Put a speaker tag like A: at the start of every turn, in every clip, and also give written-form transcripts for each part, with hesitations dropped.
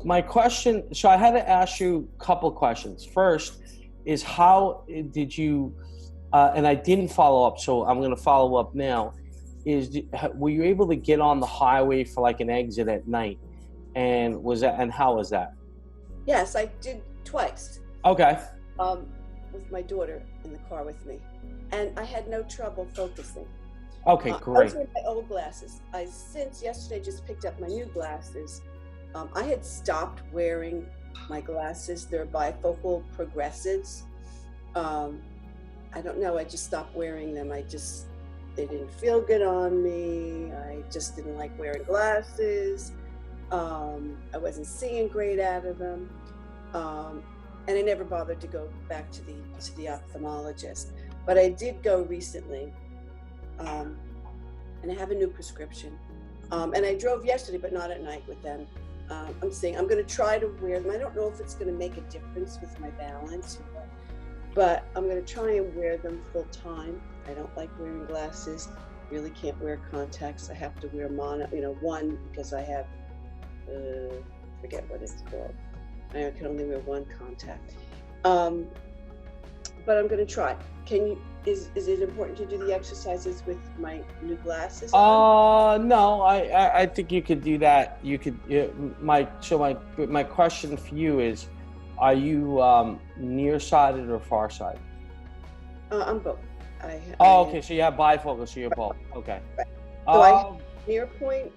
A: my question, so I had to ask you a couple of questions. First is how did you, and I didn't follow up, so I'm going to follow up now, were you able to get on the highway for like an exit at night? And how was that?
B: Yes, I did twice.
A: Okay.
B: Um, with my daughter in the car with me, and I had no trouble focusing.
A: Okay,
B: I
A: great.
B: was wearing my old glasses. I since yesterday just picked up my new glasses. I had stopped wearing my glasses. They're bifocal progressives. Um, I don't know. I just stopped wearing them. They didn't feel good on me. I just didn't like wearing glasses. I wasn't seeing great out of them. And I never bothered to go back to the ophthalmologist. But I did go recently, and I have a new prescription. And I drove yesterday, but not at night with them. I'm going to try to wear them. I don't know if it's going to make a difference with my balance, but I'm going to try and wear them full time. I don't like wearing glasses. Really can't wear contacts. I have to wear one because I have, forget what it's called. I can only wear one contact. But I'm going to try. Is it important to do the exercises with my new glasses on?
A: No, I think you could do that. You could, my question for you is, are you nearsighted or farsighted?
B: I'm both.
A: Okay, so you have bifocal, so you're both. Okay.
B: Right. So I have near point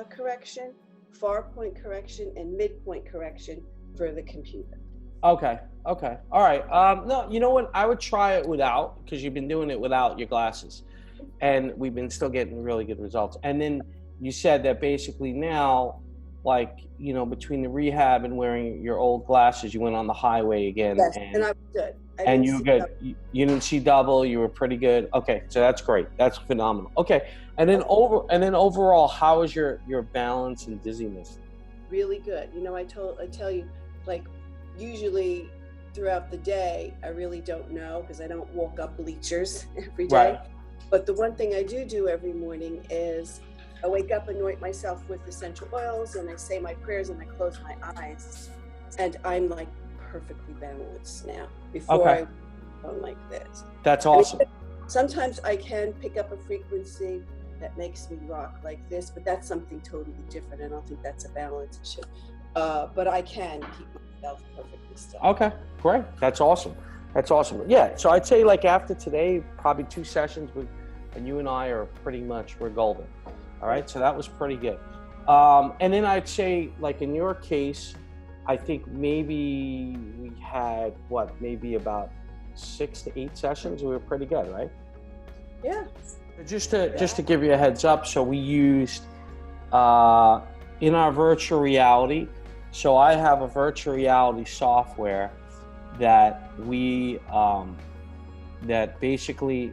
B: correction, far point correction, and midpoint correction for the computer.
A: Okay. All right. No, you know what? I would try it without, because you've been doing it without your glasses, and we've been still getting really good results. And then you said that basically now, like, between the rehab and wearing your old glasses, you went on the highway again.
B: Yes, and I was good.
A: And you were good. You didn't see double. You were pretty good. Okay, so that's great. That's phenomenal. Okay, and then overall, how is your balance and dizziness?
B: Really good. I tell you, like, usually throughout the day, I really don't know because I don't walk up bleachers every day.
A: Right.
B: But the one thing I do every morning is I wake up, anoint myself with essential oils, and I say my prayers and I close my eyes, and I'm like perfectly balanced now. Before I go like this.
A: That's awesome.
B: Sometimes I can pick up a frequency that makes me rock like this, but that's something totally different. I don't think that's a balance issue. But I can keep myself perfectly still.
A: Okay, great. That's awesome. Yeah, so I'd say like after today, probably 2 sessions and you and I are pretty much, we're golden. All right, so that was pretty good. And then I'd say, like in your case, I think maybe we had maybe about 6 to 8 sessions. We were pretty good, right?
B: Yeah.
A: Just to give you a heads up, so we used in our virtual reality. So I have a virtual reality software that we that basically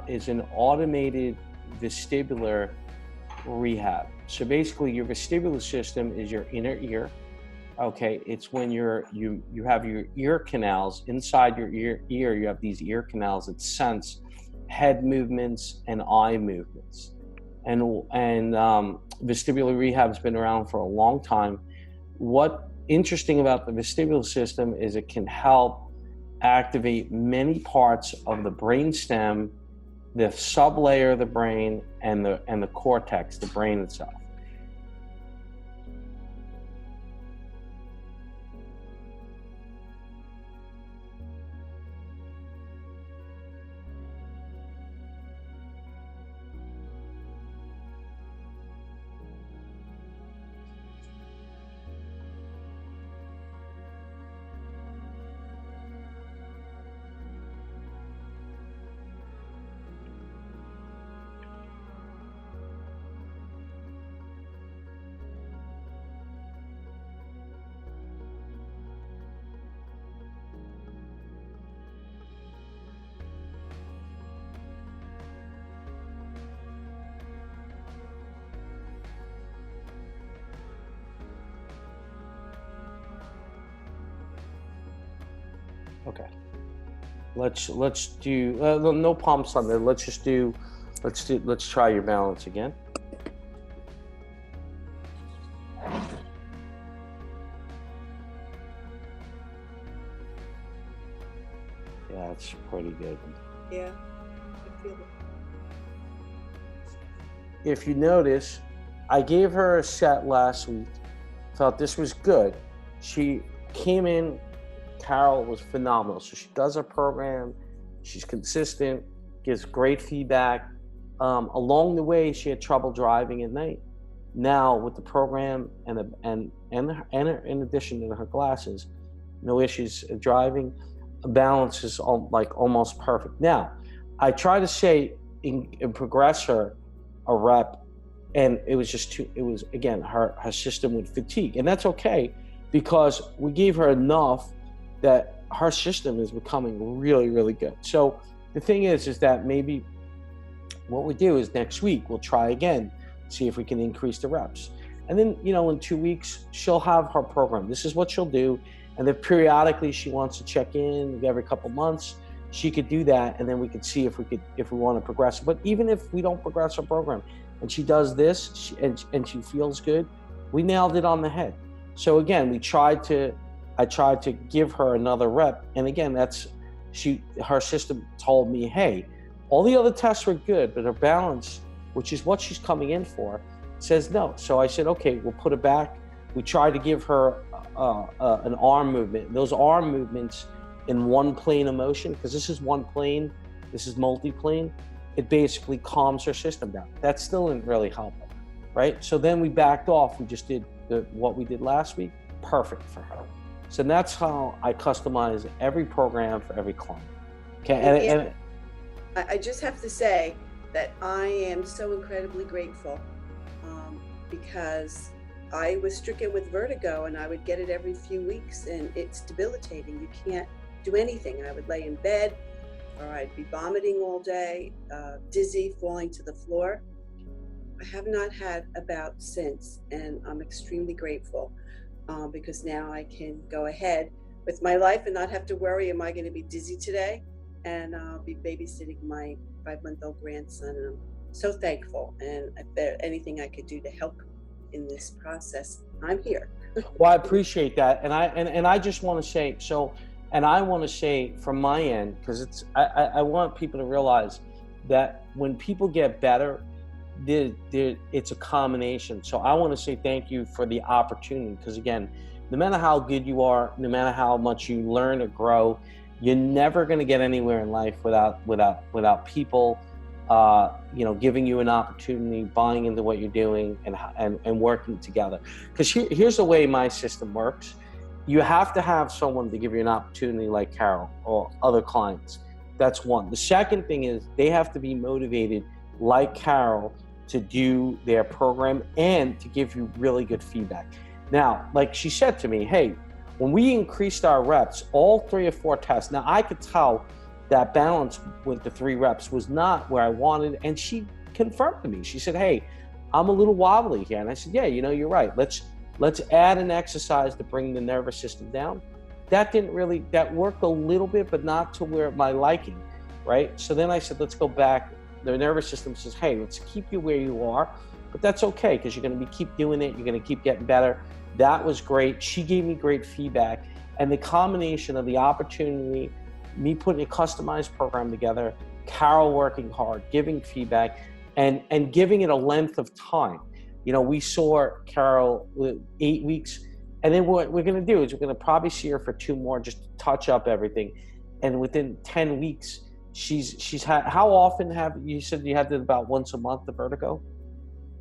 A: is an automated vestibular rehab. So basically, your vestibular system is your inner ear. Okay, it's when you have your ear canals inside your ear. You have these ear canals that sense head movements and eye movements. And vestibular rehab has been around for a long time. What interesting about the vestibular system is it can help activate many parts of the brainstem, the sublayer of the brain, and the cortex, the brain itself. Okay, let's do no pumps on there. Let's try your balance again. Yeah, it's pretty good.
B: Yeah, I feel it.
A: If you notice, I gave her a set last week, thought this was good. She came in, Carol was phenomenal. So she does her program, she's consistent, gives great feedback. Along the way, she had trouble driving at night. Now with the program in addition to her glasses, no issues driving. Balance is like almost perfect. Now, I try to say in progress her a rep, and it was just too. It was again her system would fatigue, and that's okay because we gave her enough that her system is becoming really, really good. So the thing is that maybe what we do is next week we'll try again, see if we can increase the reps. And then, in 2 weeks, she'll have her program. This is what she'll do. And then periodically she wants to check in every couple months. She could do that, and then we could see if we want to progress. But even if we don't progress her program and she does this and she feels good, we nailed it on the head. So again, I tried to give her another rep. And again, her system told me, hey, all the other tests were good, but her balance, which is what she's coming in for, says no. So I said, okay, we'll put it back. We tried to give her an arm movement. Those arm movements in one plane of motion, because this is one plane, this is multi-plane, it basically calms her system down. That still didn't really help her, right? So then we backed off. We just did what we did last week, perfect for her. So that's how I customize every program for every client. Okay, and
B: I just have to say that I am so incredibly grateful because I was stricken with vertigo and I would get it every few weeks and it's debilitating. You can't do anything. I would lay in bed or I'd be vomiting all day, dizzy, falling to the floor. I have not had a bout since, and I'm extremely grateful because now I can go ahead with my life and not have to worry, am I going to be dizzy today? And I'll be babysitting my 5-month-old grandson, and I'm so thankful. And if there's anything I could do to help in this process, I'm here.
A: Well, I appreciate that, and I just want to say so, and I want to say from my end, because I want people to realize that when people get better, it's a combination. So I want to say thank you for the opportunity, because again, no matter how good you are, no matter how much you learn or grow, you're never going to get anywhere in life without people, giving you an opportunity, buying into what you're doing, and working together. Because here's the way my system works: you have to have someone to give you an opportunity, like Carol or other clients. That's one. The second thing is they have to be motivated, like Carol, to do their program and to give you really good feedback. Now, like she said to me, hey, when we increased our reps, all 3 or 4 tests, now I could tell that balance with the 3 reps was not where I wanted, and she confirmed to me. She said, hey, I'm a little wobbly here. And I said, yeah, you're right. Let's add an exercise to bring the nervous system down. That worked a little bit, but not to where my liking, right? So then I said, let's go back. The nervous system says, hey, let's keep you where you are, but that's okay, because you're going to keep doing it. You're going to keep getting better. That was great. She gave me great feedback. And the combination of the opportunity, me putting a customized program together, Carol working hard, giving feedback, and giving it a length of time. We saw Carol 8 weeks, and then what we're going to do is we're going to probably see her for 2 more, just to touch up everything. And within 10 weeks, she's had, how often you said you had it about once a month, the vertigo?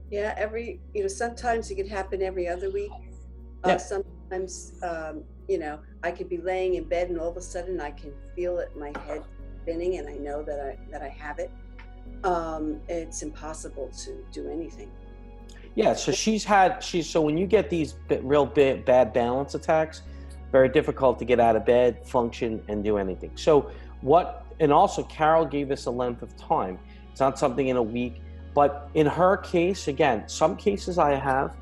B: Yeah, sometimes it could happen every other week.
A: Yeah.
B: Sometimes, I could be laying in bed and all of a sudden I can feel it, my head spinning, and I know that I have it. It's impossible to do anything.
A: Yeah, so so when you get these real bad balance attacks, very difficult to get out of bed, function, and do anything. So and also Carol gave us a length of time. It's not something in a week, but in her case, again, some cases I have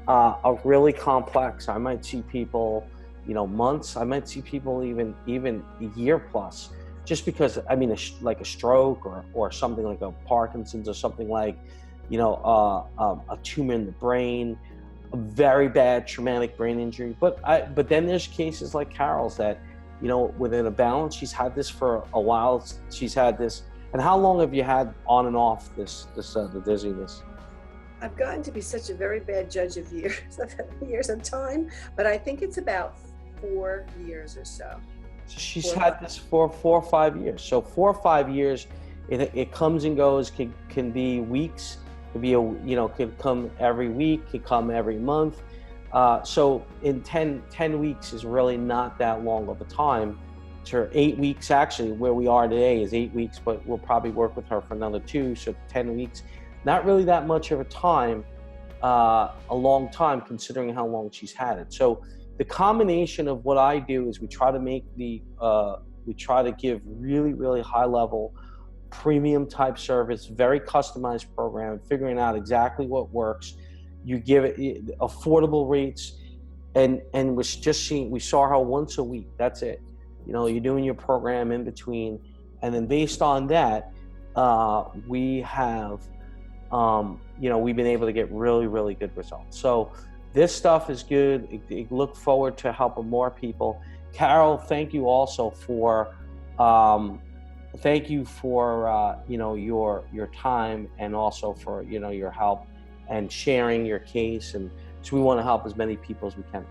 A: are really complex. I might see people, months. I might see people even a year plus, just because, like a stroke or something like a Parkinson's or something like, a tumor in the brain, a very bad traumatic brain injury. But then there's cases like Carol's that within a balance. She's had this for a while. She's had this. And how long have you had on and off the dizziness?
B: I've gotten to be such a very bad judge of years, years of time, but I think it's about 4 years or so.
A: So she's had this for 4 or 5 years. So 4 or 5 years, it comes and goes. Can be weeks. Could be could come every week. Could come every month. So in 10 weeks is really not that long of a time. To 8 weeks, actually, where we are today is 8 weeks, but we'll probably work with her for another 2, so 10 weeks. Not really that much of a time, a long time considering how long she's had it. So the combination of what I do is we try to give really, really high level, premium type service, very customized program, figuring out exactly what works. You give it affordable rates, and we saw her once a week. That's it. You're doing your program in between, and then based on that, we have, we've been able to get really, really good results. So this stuff is good. Look forward to helping more people. Carol, thank you also for, your time, and also for, your help and sharing your case. And so we want to help as many people as we can.